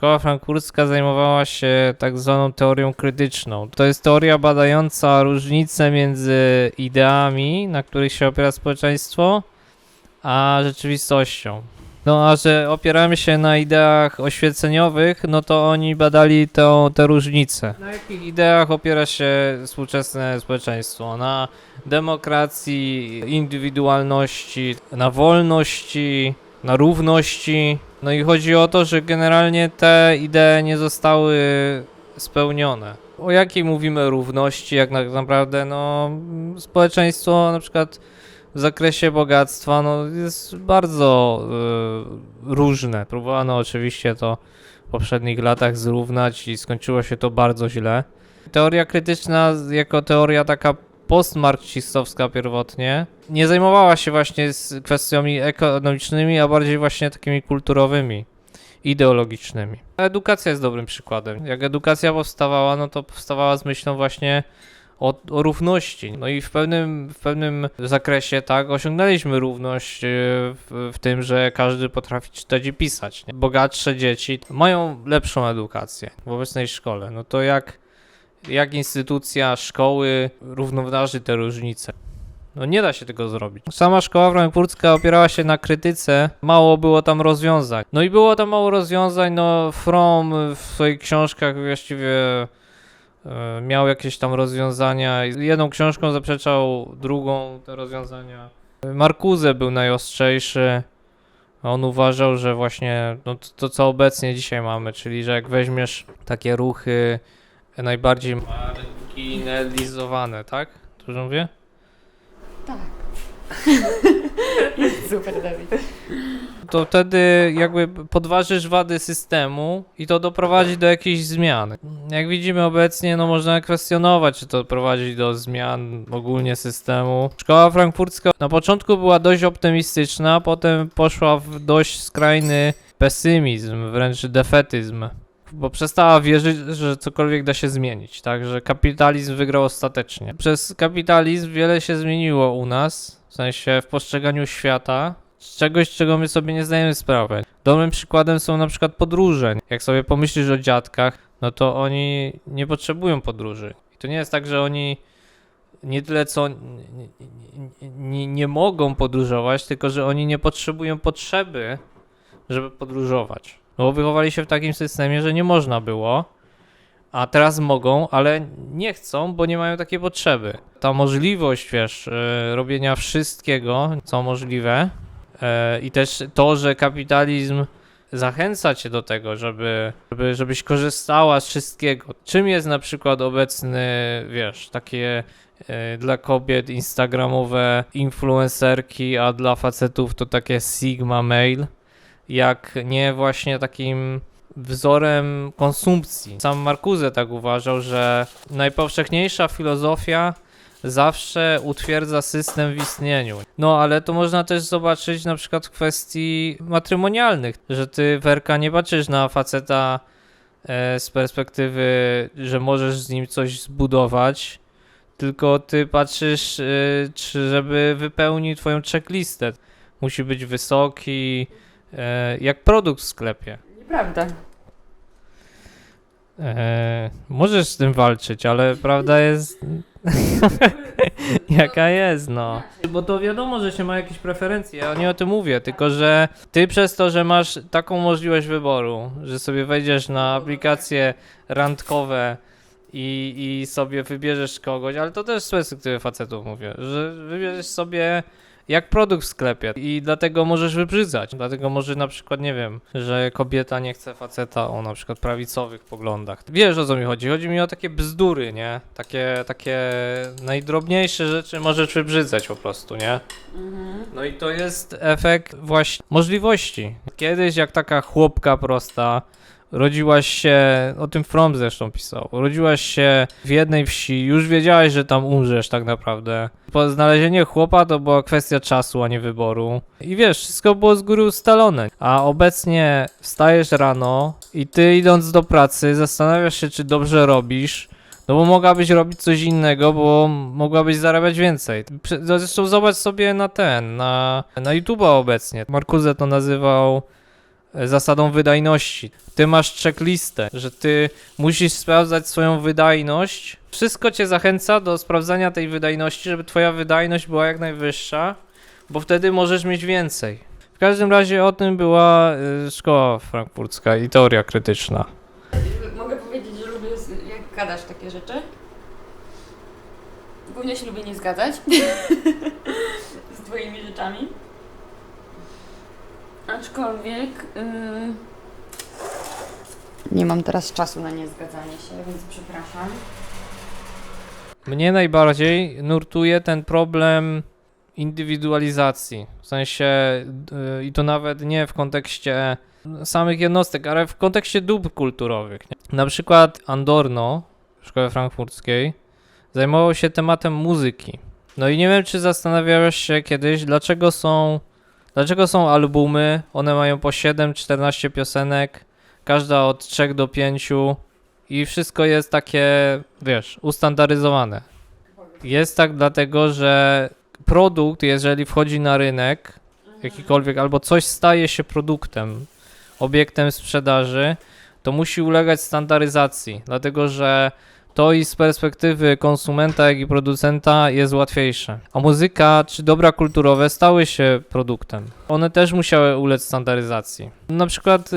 Szkoła frankfurcka zajmowała się tak zwaną teorią krytyczną. To jest teoria badająca różnice między ideami, na których się opiera społeczeństwo, a rzeczywistością. No a że opieramy się na ideach oświeceniowych, no to oni badali te różnice. Na jakich ideach opiera się współczesne społeczeństwo? Na demokracji, indywidualności, na wolności, na równości. No i chodzi o to, że generalnie te idee nie zostały spełnione. O jakiej mówimy równości, jak tak naprawdę, no społeczeństwo na przykład w zakresie bogactwa no, jest bardzo różne. Próbowano oczywiście to w poprzednich latach zrównać i skończyło się to bardzo źle. Teoria krytyczna jako teoria taka postmarksistowska pierwotnie nie zajmowała się właśnie z kwestiami ekonomicznymi, a bardziej właśnie takimi kulturowymi, ideologicznymi. Edukacja jest dobrym przykładem. Jak edukacja powstawała, no to powstawała z myślą właśnie o równości. No i w pewnym zakresie tak osiągnęliśmy równość w tym, że każdy potrafi czytać i pisać. Nie? Bogatsze dzieci mają lepszą edukację w obecnej szkole. No to jak instytucja szkoły równoważy te różnice? No nie da się tego zrobić. Sama szkoła frankfurcka opierała się na krytyce, mało było tam rozwiązań. No i było tam mało rozwiązań, no Fromm w swoich książkach właściwie miał jakieś tam rozwiązania. Jedną książką zaprzeczał drugą te rozwiązania. Marcuse był najostrzejszy. On uważał, że właśnie no to co obecnie dzisiaj mamy, czyli że jak weźmiesz takie ruchy najbardziej marginalizowane, tak? Dobrze mówię? Tak. Super, Dawid. To wtedy jakby podważysz wady systemu i to doprowadzi do jakichś zmian. Jak widzimy obecnie, no można kwestionować, czy to prowadzi do zmian ogólnie systemu. Szkoła frankfurcka na początku była dość optymistyczna, potem poszła w dość skrajny pesymizm, wręcz defetyzm. Bo przestała wierzyć, że cokolwiek da się zmienić, tak, że kapitalizm wygrał ostatecznie. Przez kapitalizm wiele się zmieniło u nas, w sensie w postrzeganiu świata, z czegoś, czego my sobie nie zdajemy sprawy. Dobrym przykładem są na przykład podróże. Jak sobie pomyślisz o dziadkach, no to oni nie potrzebują podróży. I to nie jest tak, że oni nie tyle co nie mogą podróżować, tylko że oni nie potrzebują potrzeby, żeby podróżować. No bo wychowali się w takim systemie, że nie można było, a teraz mogą, ale nie chcą, bo nie mają takiej potrzeby. Ta możliwość, wiesz, robienia wszystkiego, co możliwe i też to, że kapitalizm zachęca cię do tego, żebyś korzystała z wszystkiego. Czym jest na przykład obecny, wiesz, takie dla kobiet instagramowe influencerki, a dla facetów to takie Sigma Male, jak nie właśnie takim wzorem konsumpcji. Sam Marcuse tak uważał, że najpowszechniejsza filozofia zawsze utwierdza system w istnieniu. No ale to można też zobaczyć na przykład w kwestii matrymonialnych, że ty, Werka, nie patrzysz na faceta z perspektywy, że możesz z nim coś zbudować, tylko ty patrzysz, żeby wypełnił twoją checklistę. Musi być wysoki, jak produkt w sklepie. Nieprawda. Możesz z tym walczyć, ale prawda jest jaka jest, no. Bo to wiadomo, że się ma jakieś preferencje, ja nie o tym mówię, tylko że ty przez to, że masz taką możliwość wyboru, że sobie wejdziesz na aplikacje randkowe i sobie wybierzesz kogoś, ale to też z perspektywy facetów mówię, że wybierzesz sobie jak produkt w sklepie i dlatego możesz wybrzydzać. Dlatego może na przykład, nie wiem, że kobieta nie chce faceta o na przykład prawicowych poglądach. Wiesz, o co mi chodzi? Chodzi mi o takie bzdury, nie? Takie najdrobniejsze rzeczy możesz wybrzydzać po prostu, nie? No i to jest efekt właśnie możliwości. Kiedyś jak taka chłopka prosta rodziłaś się, o tym Fromm zresztą pisał, urodziłaś się w jednej wsi, już wiedziałaś, że tam umrzesz tak naprawdę. Znalezienie chłopa to była kwestia czasu, a nie wyboru. I wiesz, wszystko było z góry ustalone. A obecnie wstajesz rano i ty idąc do pracy zastanawiasz się, czy dobrze robisz, no bo mogłabyś robić coś innego, bo mogłabyś zarabiać więcej. Zresztą zobacz sobie na YouTube'a obecnie. Marcuse to nazywał zasadą wydajności. Ty masz checklistę, że ty musisz sprawdzać swoją wydajność. Wszystko cię zachęca do sprawdzania tej wydajności, żeby twoja wydajność była jak najwyższa, bo wtedy możesz mieć więcej. W każdym razie o tym była szkoła frankfurcka i teoria krytyczna. Mogę powiedzieć, że lubię, jak gadasz takie rzeczy. Głównie się lubię nie zgadzać z twoimi rzeczami. Aczkolwiek nie mam teraz czasu na niezgadzanie się, więc przepraszam. Mnie najbardziej nurtuje ten problem indywidualizacji. W sensie, i to nawet nie w kontekście samych jednostek, ale w kontekście dóbr kulturowych. Nie? Na przykład Adorno w szkole frankfurckiej zajmował się tematem muzyki. No i nie wiem, czy zastanawiałeś się kiedyś, dlaczego są albumy, one mają po 7-14 piosenek, każda od 3 do 5 i wszystko jest takie, wiesz, ustandaryzowane. Jest tak dlatego, że produkt, jeżeli wchodzi na rynek jakikolwiek, albo coś staje się produktem, obiektem sprzedaży, to musi ulegać standaryzacji, dlatego że to i z perspektywy konsumenta, jak i producenta jest łatwiejsze. A muzyka czy dobra kulturowe stały się produktem. One też musiały ulec standaryzacji. Na przykład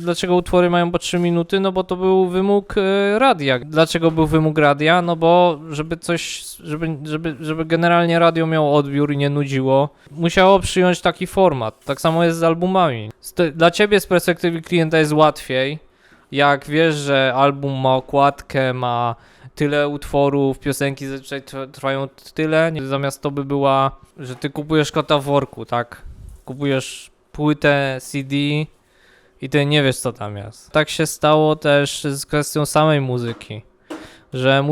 dlaczego utwory mają po 3 minuty? No bo to był wymóg radia. Dlaczego był wymóg radia? No bo żeby generalnie radio miało odbiór i nie nudziło, musiało przyjąć taki format. Tak samo jest z albumami. Dla ciebie z perspektywy klienta jest łatwiej, jak wiesz, że album ma okładkę, ma tyle utworów, piosenki zazwyczaj trwają tyle, zamiast to by była, że ty kupujesz kota w worku, tak? Kupujesz płytę CD i ty nie wiesz, co tam jest. Tak się stało też z kwestią samej muzyki, że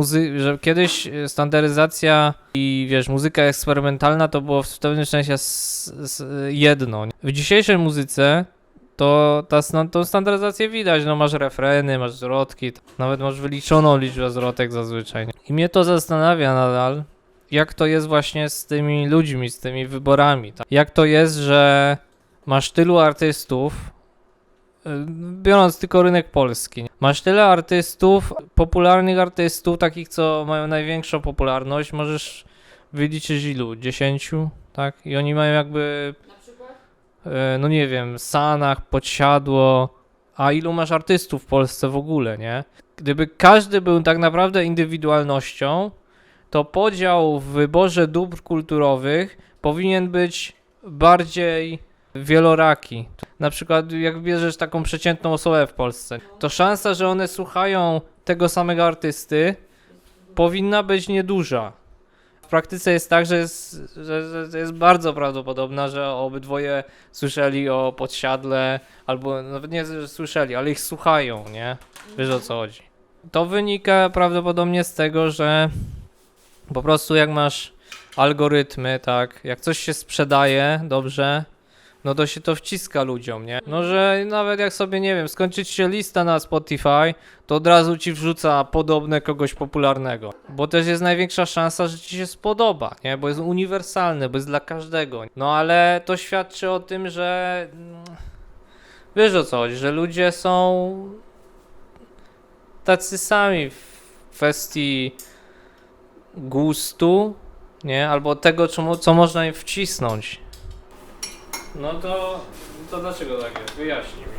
kiedyś standaryzacja i wiesz, muzyka eksperymentalna to było w pewnym sensie jedno. W dzisiejszej muzyce to tą standaryzację widać, no masz refreny, masz zwrotki, nawet masz wyliczoną liczbę zwrotek zazwyczaj. I mnie to zastanawia nadal, jak to jest właśnie z tymi ludźmi, z tymi wyborami. Tak? Jak to jest, że masz tylu artystów, biorąc tylko rynek polski, masz tyle artystów, popularnych artystów, takich co mają największą popularność, możesz wyliczyć ilu? 10, tak? I oni mają jakby... no nie wiem, Sanach, Podsiadło, a ilu masz artystów w Polsce w ogóle, nie? Gdyby każdy był tak naprawdę indywidualnością, to podział w wyborze dóbr kulturowych powinien być bardziej wieloraki. Na przykład jak bierzesz taką przeciętną osobę w Polsce, to szansa, że one słuchają tego samego artysty powinna być nieduża. W praktyce jest tak, że jest bardzo prawdopodobna, że obydwoje słyszeli o Podsiadle, albo nawet nie, że słyszeli, ale ich słuchają, nie? Wiesz, o co chodzi. To wynika prawdopodobnie z tego, że po prostu jak masz algorytmy, tak, jak coś się sprzedaje dobrze, no to się to wciska ludziom, nie? No, że nawet jak sobie, nie wiem, skończyć się lista na Spotify, to od razu ci wrzuca podobne kogoś popularnego. Bo też jest największa szansa, że ci się spodoba, nie? Bo jest uniwersalny, bo jest dla każdego. No ale to świadczy o tym, że... Wiesz o co chodzi, że ludzie są tacy sami w kwestii gustu, nie? Albo tego, co można im wcisnąć. No to dlaczego tak jest? Wyjaśnij mi.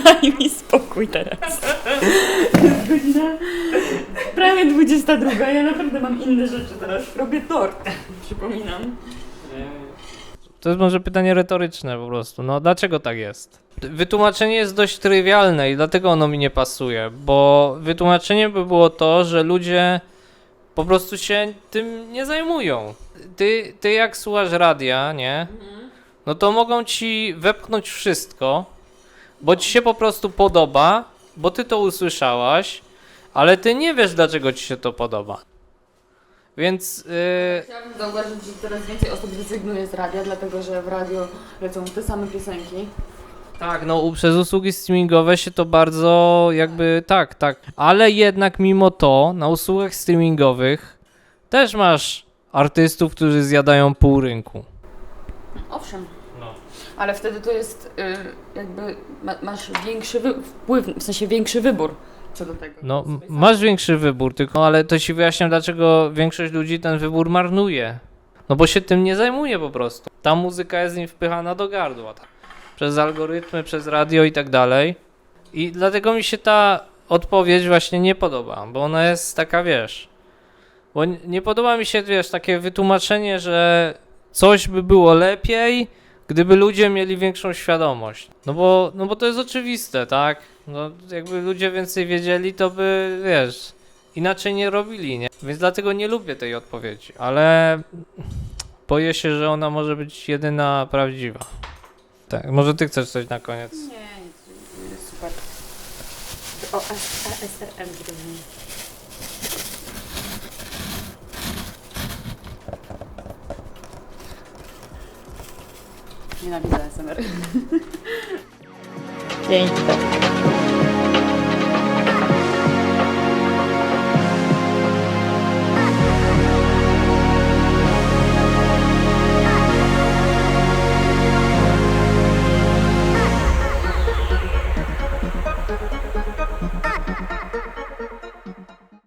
Daj mi spokój teraz. Jest godzina prawie 22. Ja naprawdę mam inne rzeczy teraz. Robię tort, przypominam. To jest może pytanie retoryczne po prostu. No dlaczego tak jest? Wytłumaczenie jest dość trywialne i dlatego ono mi nie pasuje, bo wytłumaczenie by było to, że ludzie po prostu się tym nie zajmują. Ty jak słuchasz radia, nie? No to mogą ci wepchnąć wszystko, bo ci się po prostu podoba, bo ty to usłyszałaś, ale ty nie wiesz, dlaczego ci się to podoba. Więc... Chciałabym zauważyć, że coraz więcej osób rezygnuje z radia, dlatego że w radio lecą te same piosenki. Tak, no przez usługi streamingowe się to bardzo jakby tak, ale jednak mimo to na usługach streamingowych też masz artystów, którzy zjadają pół rynku. Owszem. No. Ale wtedy to jest jakby masz większy wpływ, w sensie większy wybór co do tego. No, masz większy wybór, tylko, ale to ci wyjaśniam, dlaczego większość ludzi ten wybór marnuje. No bo się tym nie zajmuje po prostu. Ta muzyka jest im wpychana do gardła. Tak? Przez algorytmy, przez radio i tak dalej. I dlatego mi się ta odpowiedź właśnie nie podoba, bo ona jest taka, wiesz... Bo nie podoba mi się, wiesz, takie wytłumaczenie, że coś by było lepiej, gdyby ludzie mieli większą świadomość. No bo to jest oczywiste, tak? No jakby ludzie więcej wiedzieli, to by, wiesz, inaczej nie robili, nie? Więc dlatego nie lubię tej odpowiedzi, ale boję się, że ona może być jedyna prawdziwa. Tak, może ty chcesz coś na koniec? Nie, nic, jest super. O, ASRM zrobimy. Nienawidzę ASMR. Piękne.